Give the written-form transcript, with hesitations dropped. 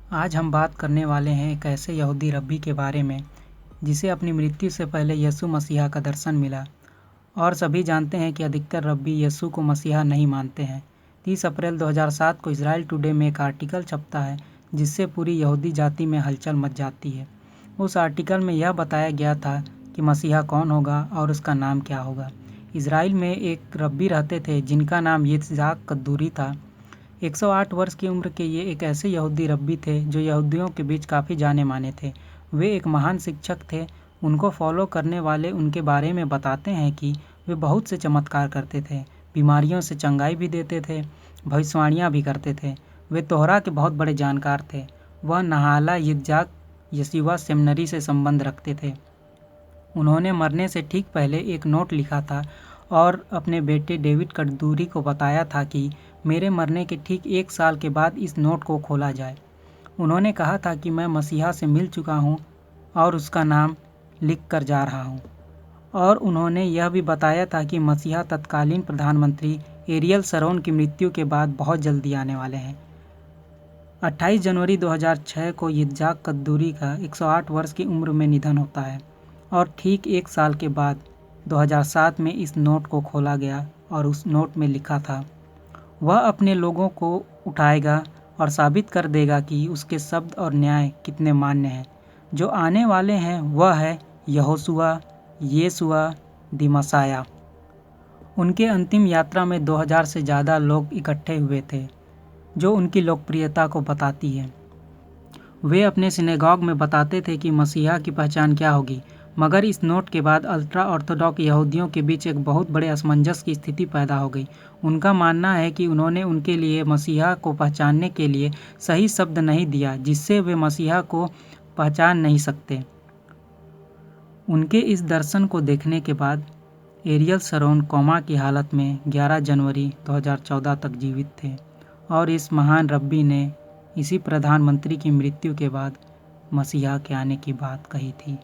आज हम बात करने वाले हैं एक ऐसे यहूदी रब्बी के बारे में जिसे अपनी मृत्यु से पहले यीशु मसीहा का दर्शन मिला। और सभी जानते हैं कि अधिकतर रब्बी यीशु को मसीहा नहीं मानते हैं। 30 अप्रैल 2007 को इजराइल टुडे में एक आर्टिकल छपता है जिससे पूरी यहूदी जाति में हलचल मच जाती है। उस आर्टिकल में यह बताया गया था कि मसीहा कौन होगा और उसका नाम क्या होगा। इजराइल में एक रब्बी रहते थे जिनका नाम यित्ज़हाक कद्दूरी था। 108 वर्ष की उम्र के ये एक ऐसे यहूदी रब्बी थे जो यहूदियों के बीच काफ़ी जाने माने थे। वे एक महान शिक्षक थे। उनको फॉलो करने वाले उनके बारे में बताते हैं कि वे बहुत से चमत्कार करते थे, बीमारियों से चंगाई भी देते थे, भविष्यवाणियाँ भी करते थे। वे तोहरा के बहुत बड़े जानकार थे। वह नहाला यित्ज़हाक यशीवा सेमिनरी से संबंध रखते थे। उन्होंने मरने से ठीक पहले एक नोट लिखा था और अपने बेटे डेविड कद्दूरी को बताया था कि मेरे मरने के ठीक 1 साल के बाद इस नोट को खोला जाए। उन्होंने कहा था कि मैं मसीहा से मिल चुका हूँ और उसका नाम लिख कर जा रहा हूँ। और उन्होंने यह भी बताया था कि मसीहा तत्कालीन प्रधानमंत्री एरियल शरोन की मृत्यु के बाद बहुत जल्दी आने वाले हैं। 28 जनवरी 2006 को यित्ज़हाक कद्दूरी का 108 वर्ष की उम्र में निधन होता है और ठीक 1 साल के बाद 2007 में इस नोट को खोला गया और उस नोट में लिखा था, वह अपने लोगों को उठाएगा और साबित कर देगा कि उसके शब्द और न्याय कितने मान्य हैं। जो आने वाले हैं वह है यहोशुआ येशुआ दी मसाया। उनके अंतिम यात्रा में 2000 से ज़्यादा लोग इकट्ठे हुए थे, जो उनकी लोकप्रियता को बताती है। वे अपने सिनेगॉग में बताते थे कि मसीहा की पहचान क्या होगी, मगर इस नोट के बाद अल्ट्रा ऑर्थोडॉक्स यहूदियों के बीच एक बहुत बड़े असमंजस की स्थिति पैदा हो गई। उनका मानना है कि उन्होंने उनके लिए मसीहा को पहचानने के लिए सही शब्द नहीं दिया, जिससे वे मसीहा को पहचान नहीं सकते। उनके इस दर्शन को देखने के बाद एरियल शरोन कोमा की हालत में 11 जनवरी 2014 तक जीवित थे और इस महान रब्बी ने इसी प्रधानमंत्री की मृत्यु के बाद मसीहा के आने की बात कही थी।